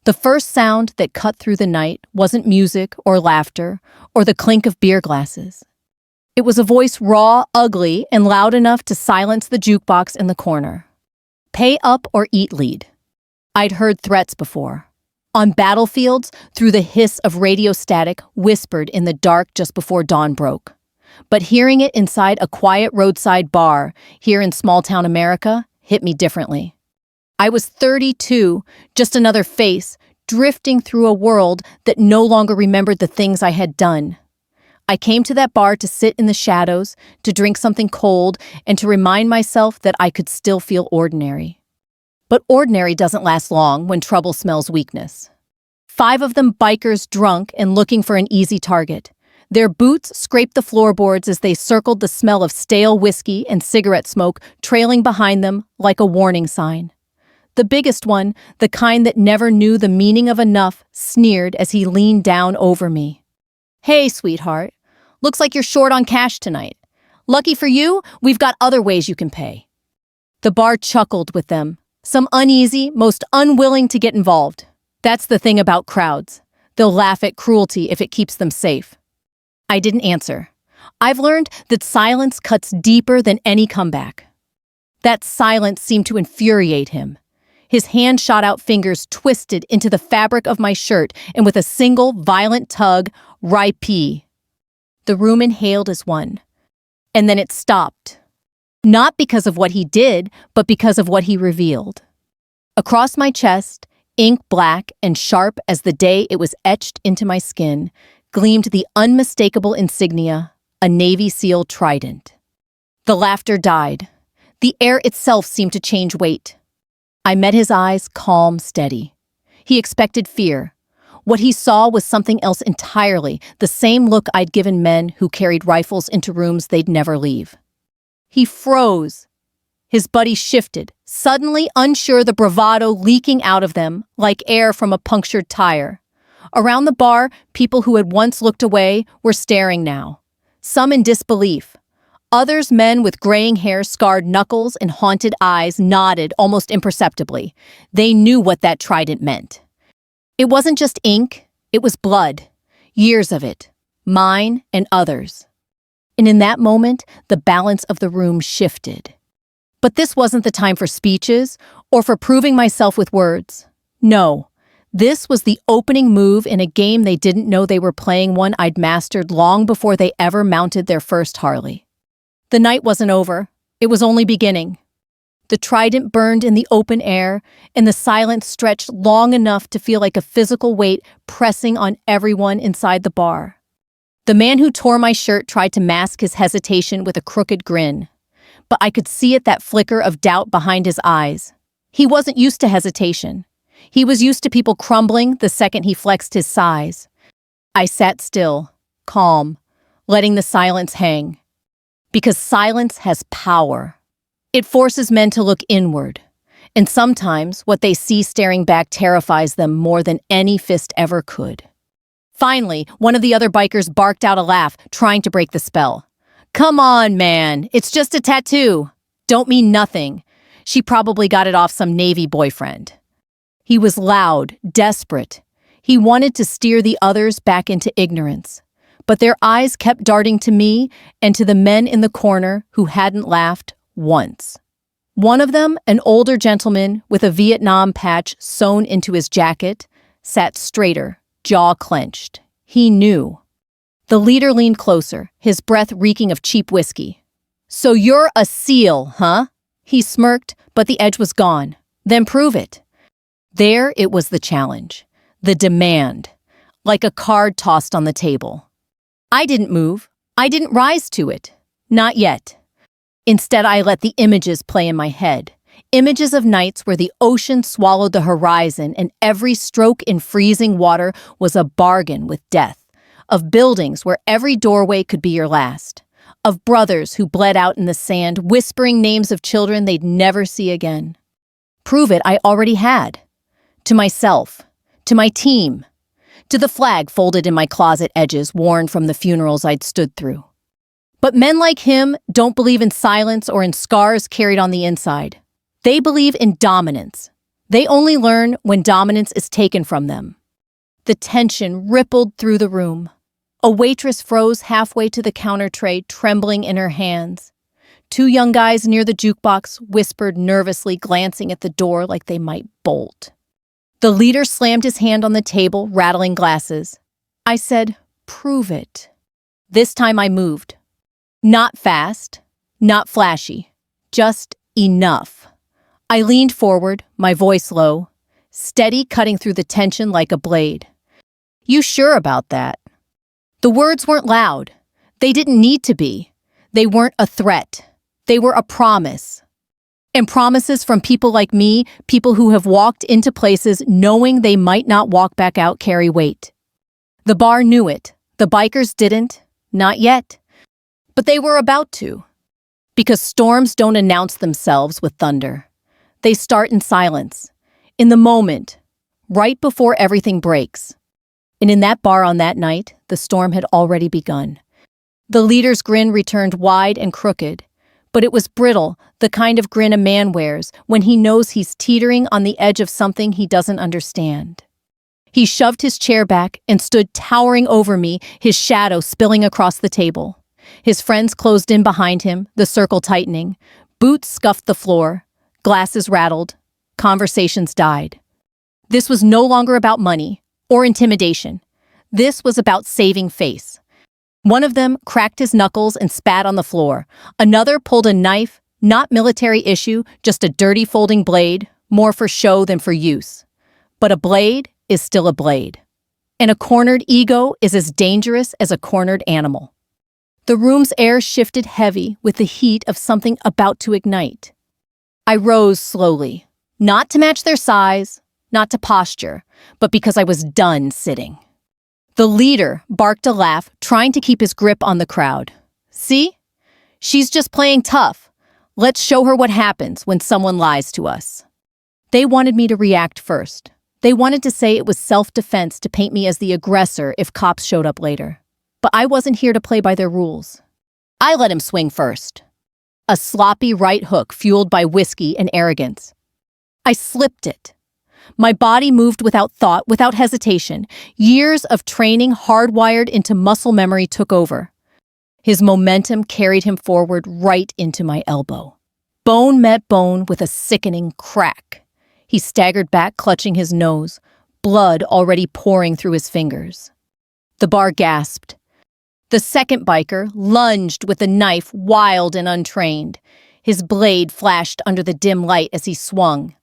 The first sound that cut through the night wasn't music or laughter or the clink of beer glasses. It was a voice raw, ugly, and loud enough to silence the jukebox in the corner. Pay up or eat lead. I'd heard threats before. On battlefields, through the hiss of radio static whispered in the dark just before dawn broke. But hearing it inside a quiet roadside bar here in small-town America hit me differently. I was 32, just another face, drifting through a world that no longer remembered the things I had done. I came to that bar to sit in the shadows, to drink something cold, and to remind myself that I could still feel ordinary. But ordinary doesn't last long when trouble smells weakness. 5 of them bikers drunk and looking for an easy target. Their boots scraped the floorboards as they circled the smell of stale whiskey and cigarette smoke trailing behind them like a warning sign. The biggest one, the kind that never knew the meaning of enough, sneered as he leaned down over me. "Hey, sweetheart. Looks like you're short on cash tonight. Lucky for you, we've got other ways you can pay." The bar chuckled with them, some uneasy, most unwilling to get involved. That's the thing about crowds. They'll laugh at cruelty if it keeps them safe. I didn't answer. I've learned that silence cuts deeper than any comeback. That silence seemed to infuriate him. His hand-shot-out fingers twisted into the fabric of my shirt, and with a single, violent tug, "Ripee." The room inhaled as one. And then it stopped. Not because of what he did, but because of what he revealed. Across my chest, ink black and sharp as the day it was etched into my skin, gleamed the unmistakable insignia, a Navy SEAL trident. The laughter died. The air itself seemed to change weight. I met his eyes, calm, steady. He expected fear. What he saw was something else entirely, the same look I'd given men who carried rifles into rooms they'd never leave. He froze. His buddy shifted, suddenly unsure, the bravado leaking out of them like air from a punctured tire. Around the bar, people who had once looked away were staring now, some in disbelief. Others, men with graying hair, scarred knuckles, and haunted eyes, nodded almost imperceptibly. They knew what that trident meant. It wasn't just ink, it was blood. Years of it. Mine and others. And in that moment, the balance of the room shifted. But this wasn't the time for speeches or for proving myself with words. No, this was the opening move in a game they didn't know they were playing, one I'd mastered long before they ever mounted their first Harley. The night wasn't over. It was only beginning. The trident burned in the open air, and the silence stretched long enough to feel like a physical weight pressing on everyone inside the bar. The man who tore my shirt tried to mask his hesitation with a crooked grin, but I could see that flicker of doubt behind his eyes. He wasn't used to hesitation. He was used to people crumbling the second he flexed his size. I sat still, calm, letting the silence hang. Because silence has power. It forces men to look inward, and sometimes what they see staring back terrifies them more than any fist ever could. Finally, one of the other bikers barked out a laugh, trying to break the spell. "Come on, man, it's just a tattoo. Don't mean nothing. She probably got it off some Navy boyfriend." He was loud, desperate. He wanted to steer the others back into ignorance. But their eyes kept darting to me and to the men in the corner who hadn't laughed once. One of them, an older gentleman with a Vietnam patch sewn into his jacket, sat straighter, jaw clenched. He knew. The leader leaned closer, his breath reeking of cheap whiskey. "So you're a SEAL, huh?" He smirked, but the edge was gone. "Then prove it." There it was, the challenge, the demand, like a card tossed on the table. I didn't move. I didn't rise to it. Not yet. Instead, I let the images play in my head. Images of nights where the ocean swallowed the horizon and every stroke in freezing water was a bargain with death. Of buildings where every doorway could be your last. Of brothers who bled out in the sand, whispering names of children they'd never see again. Prove it I already had. To myself. To my team. To the flag folded in my closet edges, worn from the funerals I'd stood through. But men like him don't believe in silence or in scars carried on the inside. They believe in dominance. They only learn when dominance is taken from them. The tension rippled through the room. A waitress froze halfway to the counter tray, trembling in her hands. Two young guys near the jukebox whispered nervously, glancing at the door like they might bolt. The leader slammed his hand on the table, rattling glasses. I said, "Prove it." This time I moved. Not fast, not flashy, just enough. I leaned forward, my voice low, steady, cutting through the tension like a blade. "You sure about that?" The words weren't loud. They didn't need to be. They weren't a threat. They were a promise. And promises from people like me, people who have walked into places knowing they might not walk back out, carry weight. The bar knew it. The bikers didn't. Not yet. But they were about to. Because storms don't announce themselves with thunder. They start in silence, in the moment, right before everything breaks. And in that bar on that night, the storm had already begun. The leader's grin returned wide and crooked, but it was brittle, the kind of grin a man wears when he knows he's teetering on the edge of something he doesn't understand. He shoved his chair back and stood towering over me, his shadow spilling across the table. His friends closed in behind him, the circle tightening. Boots scuffed the floor. Glasses rattled. Conversations died. This was no longer about money or intimidation. This was about saving face. One of them cracked his knuckles and spat on the floor. Another pulled a knife, not military issue, just a dirty folding blade, more for show than for use. But a blade is still a blade. And a cornered ego is as dangerous as a cornered animal. The room's air shifted heavy with the heat of something about to ignite. I rose slowly, not to match their size, not to posture, but because I was done sitting. The leader barked a laugh, trying to keep his grip on the crowd. "See? She's just playing tough. Let's show her what happens when someone lies to us." They wanted me to react first. They wanted to say it was self-defense, to paint me as the aggressor if cops showed up later. But I wasn't here to play by their rules. I let him swing first. A sloppy right hook fueled by whiskey and arrogance. I slipped it. My body moved without thought, without hesitation. Years of training hardwired into muscle memory took over. His momentum carried him forward right into my elbow. Bone met bone with a sickening crack. He staggered back, clutching his nose, blood already pouring through his fingers. The bar gasped. The second biker lunged with the knife, wild and untrained. His blade flashed under the dim light as he swung.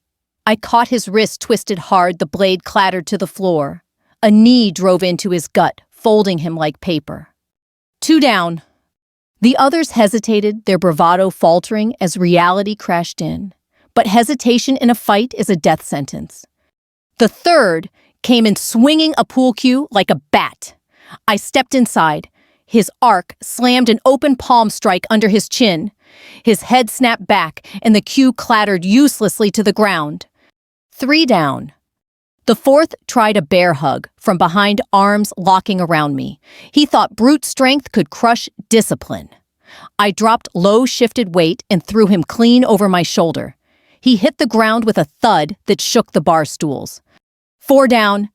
I caught his wrist twisted hard, the blade clattered to the floor. A knee drove into his gut, folding him like paper. 2 down. The others hesitated, their bravado faltering as reality crashed in. But hesitation in a fight is a death sentence. The third came in swinging a pool cue like a bat. I stepped inside. His arc slammed an open palm strike under his chin. His head snapped back, and the cue clattered uselessly to the ground. 3 down. The fourth tried a bear hug, from behind, arms locking around me. He thought brute strength could crush discipline. I dropped low shifted weight and threw him clean over my shoulder. He hit the ground with a thud that shook the bar stools. 4 down.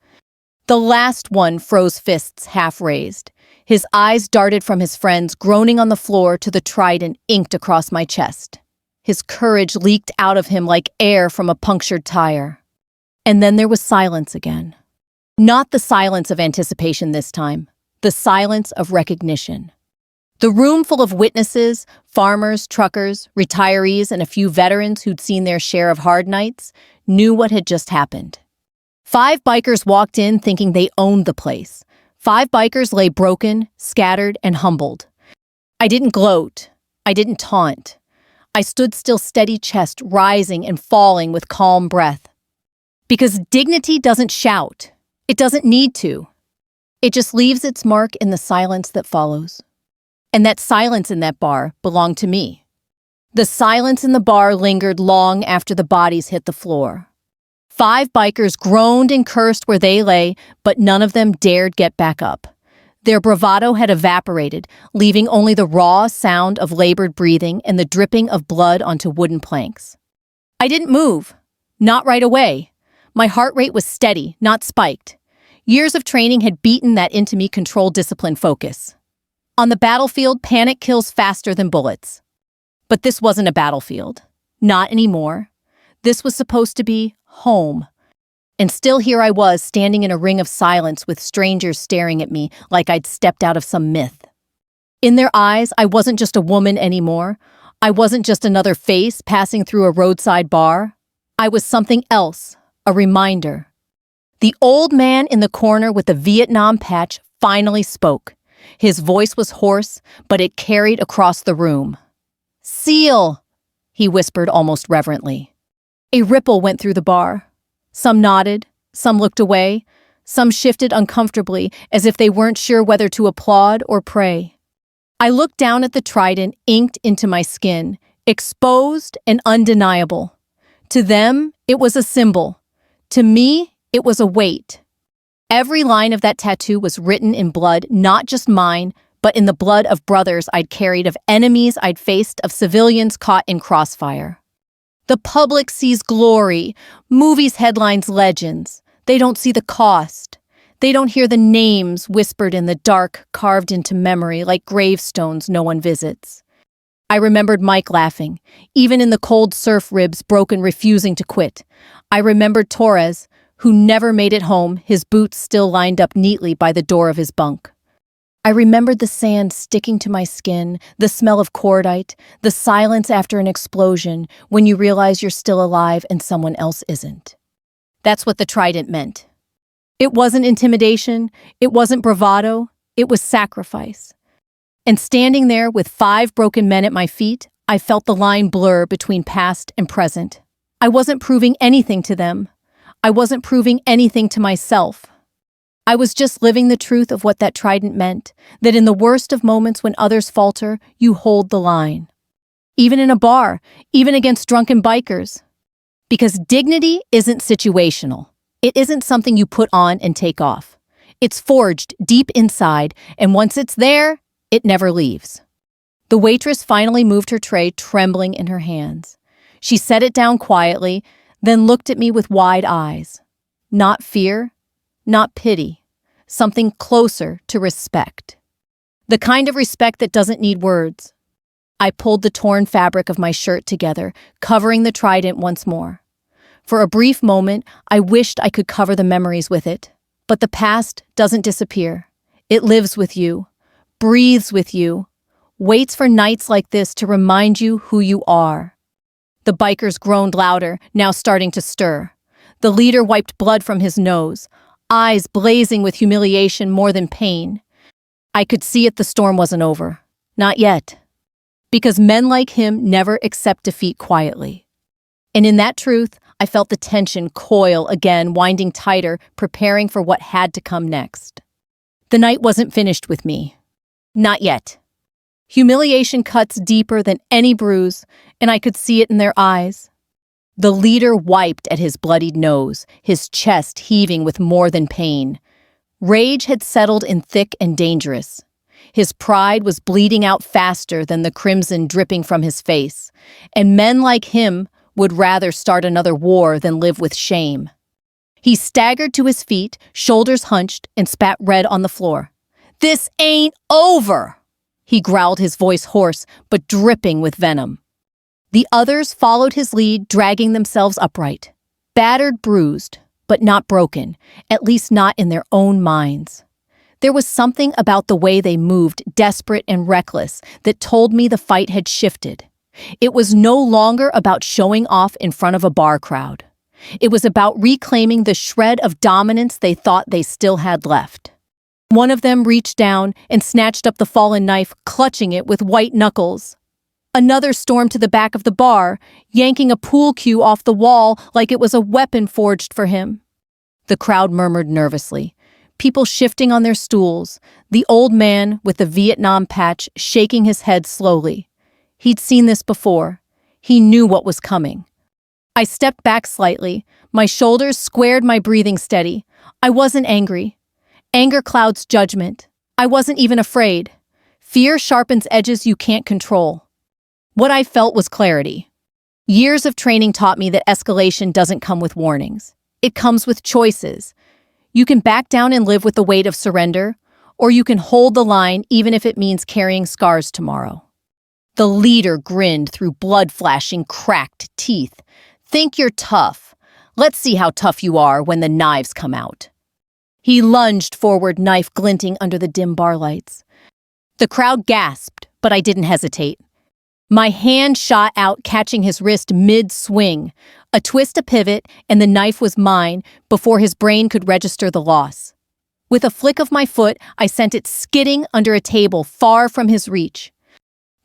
The last one froze, fists half raised. His eyes darted from his friends groaning on the floor to the trident inked across my chest. His courage leaked out of him like air from a punctured tire. And then there was silence again. Not the silence of anticipation this time, the silence of recognition. The room full of witnesses, farmers, truckers, retirees, and a few veterans who'd seen their share of hard nights, knew what had just happened. 5 bikers walked in thinking they owned the place. 5 bikers lay broken, scattered, and humbled. I didn't gloat. I didn't taunt. I stood still, steady chest rising and falling with calm breath. Because dignity doesn't shout. It doesn't need to. It just leaves its mark in the silence that follows. And that silence in that bar belonged to me. The silence in the bar lingered long after the bodies hit the floor. 5 bikers groaned and cursed where they lay, but none of them dared get back up. Their bravado had evaporated, leaving only the raw sound of labored breathing and the dripping of blood onto wooden planks. I didn't move. Not right away. My heart rate was steady, not spiked. Years of training had beaten that into me controlled discipline focus. On the battlefield, panic kills faster than bullets. But this wasn't a battlefield. Not anymore. This was supposed to be home. And still here I was, standing in a ring of silence with strangers staring at me like I'd stepped out of some myth. In their eyes, I wasn't just a woman anymore. I wasn't just another face passing through a roadside bar. I was something else, a reminder. The old man in the corner with the Vietnam patch finally spoke. His voice was hoarse, but it carried across the room. "Seal," he whispered almost reverently. A ripple went through the bar. Some nodded, some looked away, some shifted uncomfortably as if they weren't sure whether to applaud or pray. I looked down at the trident inked into my skin, exposed and undeniable. To them, it was a symbol. To me, it was a weight. Every line of that tattoo was written in blood, not just mine, but in the blood of brothers I'd carried, of enemies I'd faced, of civilians caught in crossfire. The public sees glory, movies, headlines, legends. They don't see the cost. They don't hear the names whispered in the dark, carved into memory like gravestones no one visits. I remembered Mike laughing, even in the cold surf, ribs broken, refusing to quit. I remembered Torres, who never made it home, his boots still lined up neatly by the door of his bunk. I remembered the sand sticking to my skin, the smell of cordite, the silence after an explosion when you realize you're still alive and someone else isn't. That's what the trident meant. It wasn't intimidation, it wasn't bravado, it was sacrifice. And standing there with 5 broken men at my feet, I felt the line blur between past and present. I wasn't proving anything to them. I wasn't proving anything to myself. I was just living the truth of what that trident meant, that in the worst of moments when others falter, you hold the line. Even in a bar, even against drunken bikers. Because dignity isn't situational. It isn't something you put on and take off. It's forged deep inside, and once it's there, it never leaves. The waitress finally moved her tray, trembling in her hands. She set it down quietly, then looked at me with wide eyes. Not fear, not pity, something closer to respect. The kind of respect that doesn't need words. I pulled the torn fabric of my shirt together, covering the trident once more. For a brief moment, I wished I could cover the memories with it. But the past doesn't disappear. It lives with you, breathes with you, waits for nights like this to remind you who you are. The bikers groaned louder, now starting to stir. The leader wiped blood from his nose, eyes blazing with humiliation more than pain. I could see it, the storm wasn't over. Not yet. Because men like him never accept defeat quietly. And in that truth, I felt the tension coil again, winding tighter, preparing for what had to come next. The night wasn't finished with me. Not yet. Humiliation cuts deeper than any bruise, and I could see it in their eyes. The leader wiped at his bloodied nose, his chest heaving with more than pain. Rage had settled in thick and dangerous. His pride was bleeding out faster than the crimson dripping from his face, and men like him would rather start another war than live with shame. He staggered to his feet, shoulders hunched, and spat red on the floor. "This ain't over!" He growled, his voice hoarse, but dripping with venom. The others followed his lead, dragging themselves upright. Battered, bruised, but not broken, at least not in their own minds. There was something about the way they moved, desperate and reckless, that told me the fight had shifted. It was no longer about showing off in front of a bar crowd. It was about reclaiming the shred of dominance they thought they still had left. One of them reached down and snatched up the fallen knife, clutching it with white knuckles. Another stormed to the back of the bar, yanking a pool cue off the wall like it was a weapon forged for him. The crowd murmured nervously, people shifting on their stools, the old man with the Vietnam patch shaking his head slowly. He'd seen this before. He knew what was coming. I stepped back slightly, my shoulders squared, my breathing steady. I wasn't angry. Anger clouds judgment. I wasn't even afraid. Fear sharpens edges you can't control. What I felt was clarity. Years of training taught me that escalation doesn't come with warnings. It comes with choices. You can back down and live with the weight of surrender, or you can hold the line even if it means carrying scars tomorrow. The leader grinned through blood-flashing, cracked teeth. Think you're tough. Let's see how tough you are when the knives come out. He lunged forward, knife glinting under the dim bar lights. The crowd gasped, but I didn't hesitate. My hand shot out, catching his wrist mid-swing. A twist, a pivot, and the knife was mine before his brain could register the loss. With a flick of my foot, I sent it skidding under a table far from his reach.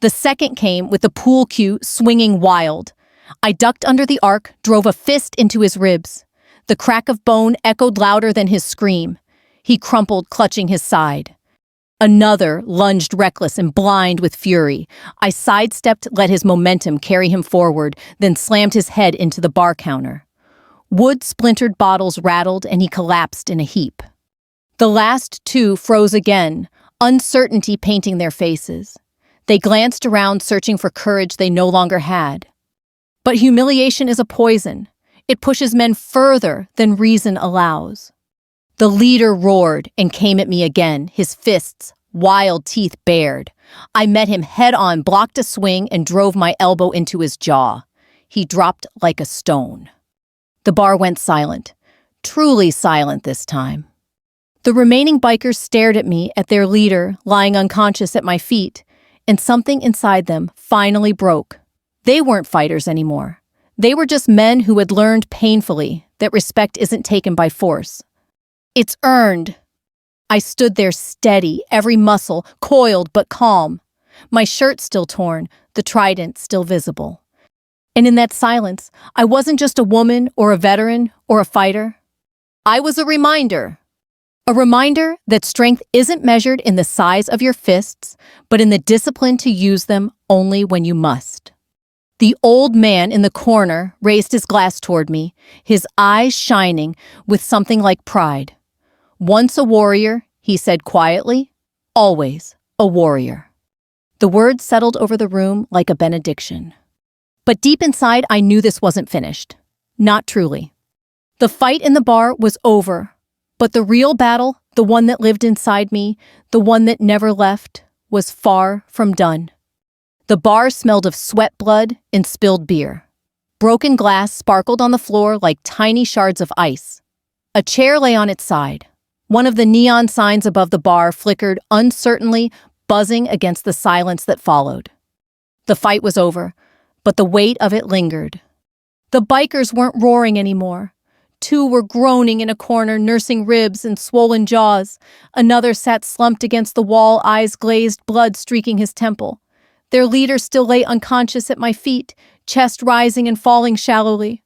The second came with the pool cue swinging wild. I ducked under the arc, drove a fist into his ribs. The crack of bone echoed louder than his scream. He crumpled, clutching his side. Another lunged reckless and blind with fury. I sidestepped, let his momentum carry him forward, then slammed his head into the bar counter. Wood-splintered bottles rattled and he collapsed in a heap. The last two froze again, uncertainty painting their faces. They glanced around, searching for courage they no longer had. But humiliation is a poison. It pushes men further than reason allows. The leader roared and came at me again, his fists, wild teeth bared. I met him head-on, blocked a swing, and drove my elbow into his jaw. He dropped like a stone. The bar went silent, truly silent this time. The remaining bikers stared at me, at their leader, lying unconscious at my feet, and something inside them finally broke. They weren't fighters anymore. They were just men who had learned painfully that respect isn't taken by force. It's earned. I stood there steady, every muscle coiled but calm. My shirt still torn, the trident still visible. And in that silence, I wasn't just a woman or a veteran or a fighter. I was a reminder. A reminder that strength isn't measured in the size of your fists, but in the discipline to use them only when you must. The old man in the corner raised his glass toward me, his eyes shining with something like pride. Once a warrior, he said quietly, always a warrior. The words settled over the room like a benediction. But deep inside, I knew this wasn't finished. Not truly. The fight in the bar was over, but the real battle, the one that lived inside me, the one that never left, was far from done. The bar smelled of sweat, blood, and spilled beer. Broken glass sparkled on the floor like tiny shards of ice. A chair lay on its side. One of the neon signs above the bar flickered uncertainly, buzzing against the silence that followed. The fight was over, but the weight of it lingered. The bikers weren't roaring anymore. Two were groaning in a corner, nursing ribs and swollen jaws. Another sat slumped against the wall, eyes glazed, blood streaking his temple. Their leader still lay unconscious at my feet, chest rising and falling shallowly.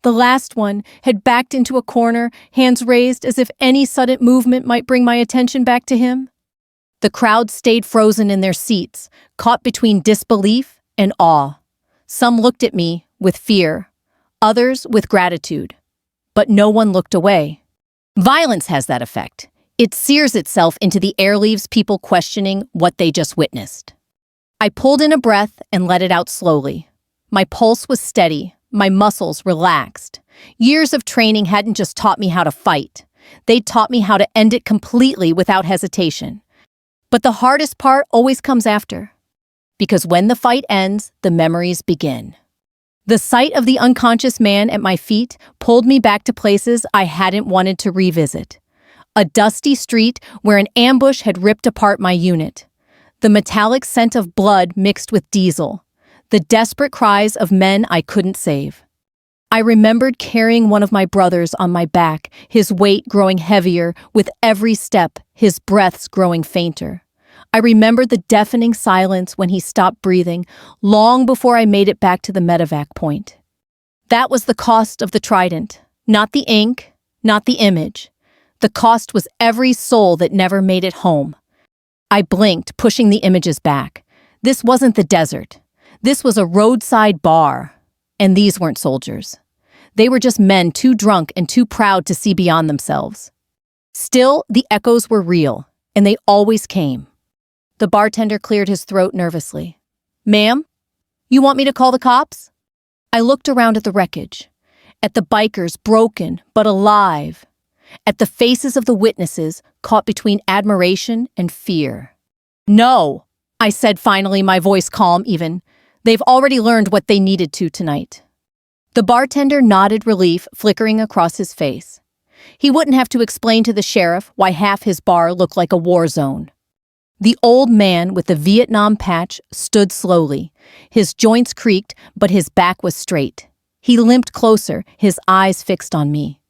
The last one had backed into a corner, hands raised as if any sudden movement might bring my attention back to him. The crowd stayed frozen in their seats, caught between disbelief and awe. Some looked at me with fear, others with gratitude. But no one looked away. Violence has that effect. It sears itself into the air, leaves people questioning what they just witnessed. I pulled in a breath and let it out slowly. My pulse was steady, my muscles relaxed. Years of training hadn't just taught me how to fight. They'd taught me how to end it completely without hesitation. But the hardest part always comes after. Because when the fight ends, the memories begin. The sight of the unconscious man at my feet pulled me back to places I hadn't wanted to revisit. A dusty street where an ambush had ripped apart my unit. The metallic scent of blood mixed with diesel. The desperate cries of men I couldn't save. I remembered carrying one of my brothers on my back, his weight growing heavier with every step, his breaths growing fainter. I remembered the deafening silence when he stopped breathing, long before I made it back to the medevac point. That was the cost of the trident, not the ink, not the image. The cost was every soul that never made it home. I blinked, pushing the images back. This wasn't the desert. This was a roadside bar. And these weren't soldiers. They were just men too drunk and too proud to see beyond themselves. Still, the echoes were real, and they always came. The bartender cleared his throat nervously. "Ma'am, you want me to call the cops?" I looked around at the wreckage, at the bikers broken but alive, at the faces of the witnesses caught between admiration and fear. "No," I said finally, my voice calm even. "They've already learned what they needed to tonight." The bartender nodded relief flickering across his face. He wouldn't have to explain to the sheriff why half his bar looked like a war zone. The old man with the Vietnam patch stood slowly. His joints creaked, but his back was straight. He limped closer, his eyes fixed on me.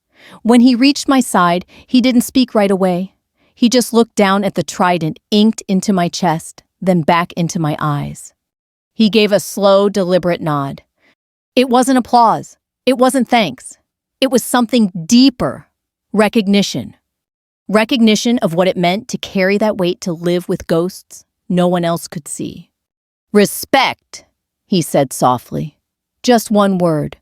When he reached my side, he didn't speak right away. He just looked down at the trident inked into my chest, then back into my eyes. He gave a slow, deliberate nod. It wasn't applause. It wasn't thanks. It was something deeper. Recognition. Recognition of what it meant to carry that weight to live with ghosts no one else could see. "Respect," he said softly. Just one word,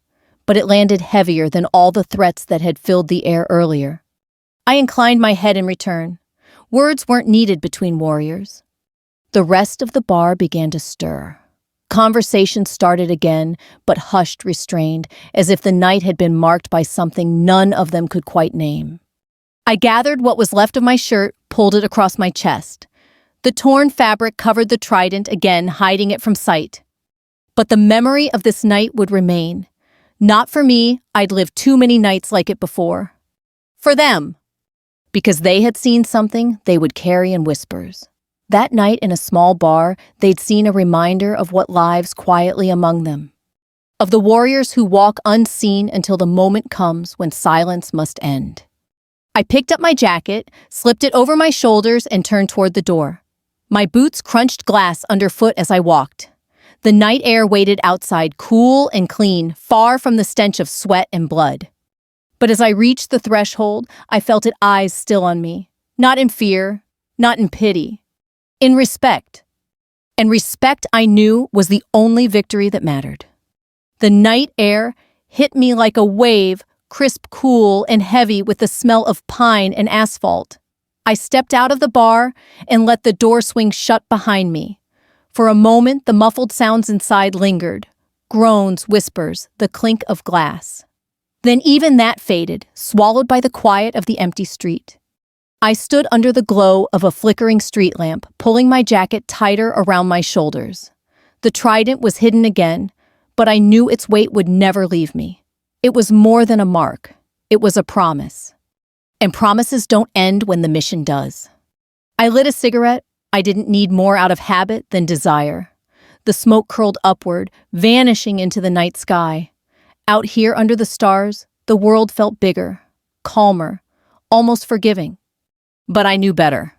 but it landed heavier than all the threats that had filled the air earlier. I inclined my head in return. Words weren't needed between warriors. The rest of the bar began to stir. Conversation started again, but hushed, restrained, as if the night had been marked by something none of them could quite name. I gathered what was left of my shirt, pulled it across my chest. The torn fabric covered the trident again, hiding it from sight. But the memory of this night would remain. Not for me, I'd lived too many nights like it before. For them, because they had seen something they would carry in whispers. That night in a small bar, they'd seen a reminder of what lives quietly among them. Of the warriors who walk unseen until the moment comes when silence must end. I picked up my jacket, slipped it over my shoulders, and turned toward the door. My boots crunched glass underfoot as I walked. The night air waited outside, cool and clean, far from the stench of sweat and blood. But as I reached the threshold, I felt its eyes still on me. Not in fear, not in pity. In respect. And respect, I knew, was the only victory that mattered. The night air hit me like a wave, crisp, cool, and heavy with the smell of pine and asphalt. I stepped out of the bar and let the door swing shut behind me. For a moment, the muffled sounds inside lingered. Groans, whispers, the clink of glass. Then even that faded, swallowed by the quiet of the empty street. I stood under the glow of a flickering street lamp, pulling my jacket tighter around my shoulders. The trident was hidden again, but I knew its weight would never leave me. It was more than a mark. It was a promise. And promises don't end when the mission does. I lit a cigarette. I didn't need more out of habit than desire. The smoke curled upward, vanishing into the night sky. Out here under the stars, the world felt bigger, calmer, almost forgiving. But I knew better.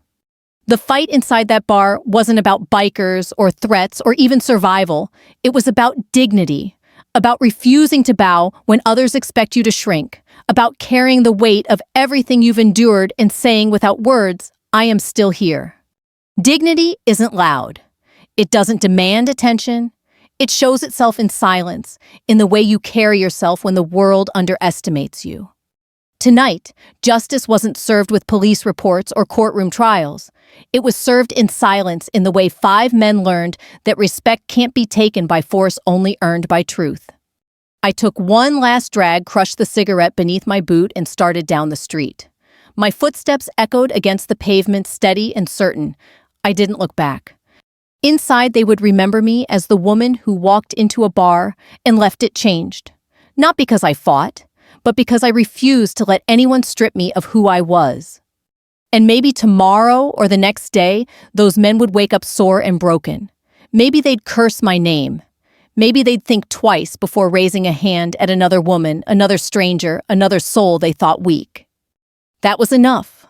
The fight inside that bar wasn't about bikers or threats or even survival. It was about dignity, about refusing to bow when others expect you to shrink, about carrying the weight of everything you've endured and saying without words, "I am still here." Dignity isn't loud. It doesn't demand attention. It shows itself in silence, in the way you carry yourself when the world underestimates you. Tonight, justice wasn't served with police reports or courtroom trials. It was served in silence, in the way 5 men learned that respect can't be taken by force, only earned by truth. I took one last drag, crushed the cigarette beneath my boot, and started down the street. My footsteps echoed against the pavement, steady and certain. I didn't look back. Inside, they would remember me as the woman who walked into a bar and left it changed. Not because I fought, but because I refused to let anyone strip me of who I was. And maybe tomorrow or the next day, those men would wake up sore and broken. Maybe they'd curse my name. Maybe they'd think twice before raising a hand at another woman, another stranger, another soul they thought weak. That was enough.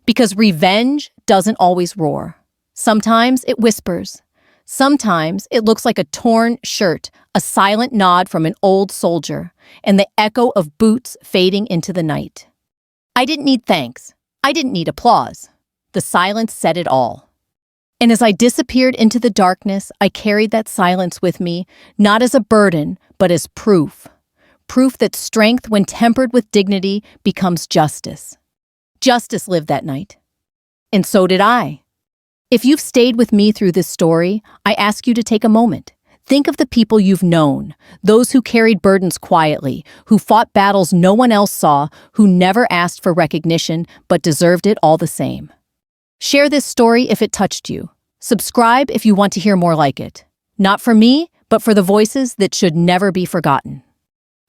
Because revenge doesn't always roar. Sometimes it whispers. Sometimes it looks like a torn shirt, a silent nod from an old soldier, and the echo of boots fading into the night. I didn't need thanks. I didn't need applause. The silence said it all. And as I disappeared into the darkness, I carried that silence with me, not as a burden, but as proof. Proof that strength, when tempered with dignity, becomes justice. Justice lived that night. And so did I. If you've stayed with me through this story, I ask you to take a moment. Think of the people you've known, those who carried burdens quietly, who fought battles no one else saw, who never asked for recognition but deserved it all the same. Share this story if it touched you. Subscribe if you want to hear more like it. Not for me, but for the voices that should never be forgotten.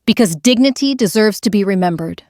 Because dignity deserves to be remembered.